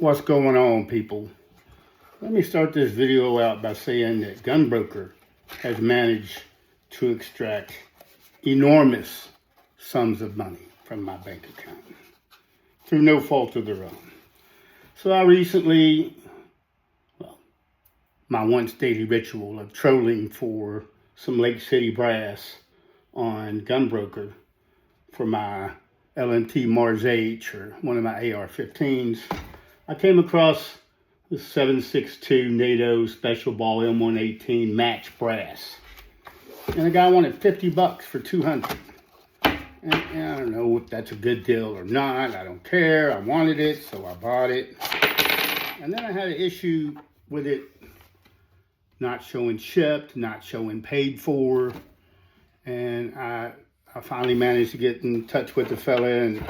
What's going on, people? Let me start this video out by saying that Gunbroker has managed to extract enormous sums of money from my bank account through no fault of their own. So I recently, my once daily ritual of trolling for some Lake City brass on Gunbroker for my LMT Mars H or one of my AR-15s, I came across the 7.62 NATO Special Ball M118 match brass. And the guy wanted $50 for 200. And I don't know if that's a good deal or not. I don't care. I wanted it, so I bought it. And then I had an issue with it not showing shipped, not showing paid for. And I finally managed to get in touch with the fella, and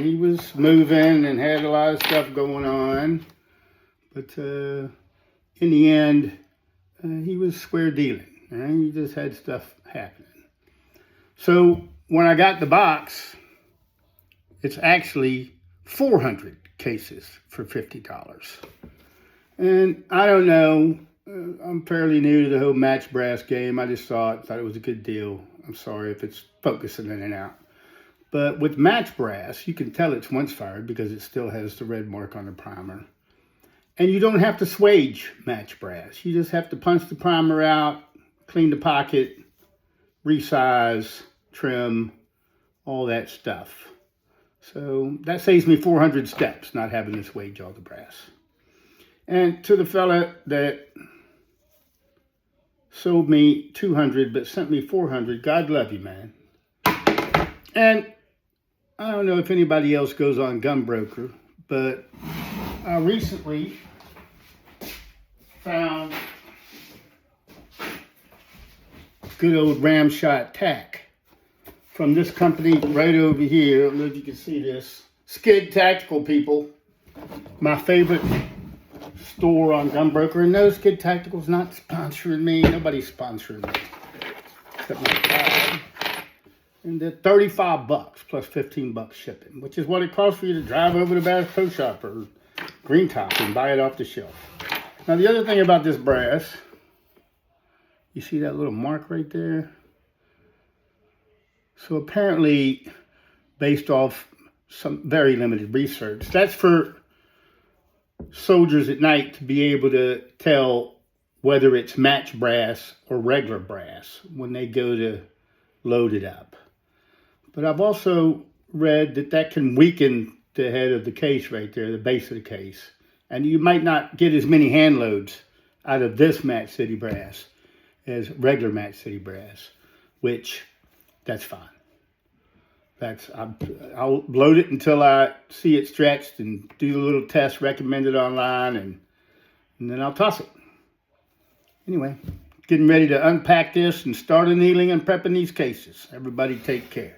he was moving and had a lot of stuff going on. But in the end, he was square dealing. And he just had stuff happening. So when I got the box, it's actually 400 cases for $50. And I don't know. I'm fairly new to the whole match brass game. I just thought it was a good deal. I'm sorry if it's focusing in and out. But with match brass, you can tell it's once fired because it still has the red mark on the primer. And you don't have to swage match brass. You just have to punch the primer out, clean the pocket, resize, trim, all that stuff. So that saves me 400 steps, not having to swage all the brass. And to the fella that sold me 200 but sent me 400, God love you, man. And I don't know if anybody else goes on Gunbroker, but I recently found good old Ramshot tack from this company right over here. I don't know if you can see this. Skid Tactical, people. My favorite store on Gunbroker. And no, Skid Tactical's not sponsoring me. Nobody's sponsoring me. Except my dad. And they're $35 plus $15 shipping, which is what it costs for you to drive over to Bass Pro Shop or Green Top and buy it off the shelf. Now, the other thing about this brass, you see that little mark right there? So apparently, based off some very limited research, that's for soldiers at night to be able to tell whether it's match brass or regular brass when they go to load it up. But I've also read that can weaken the head of the case right there, the base of the case. And you might not get as many hand loads out of this Match City brass as regular Match City brass, which that's fine. I'll load it until I see it stretched and do the little test recommended online, and then I'll toss it. Anyway, getting ready to unpack this and start annealing and prepping these cases. Everybody take care.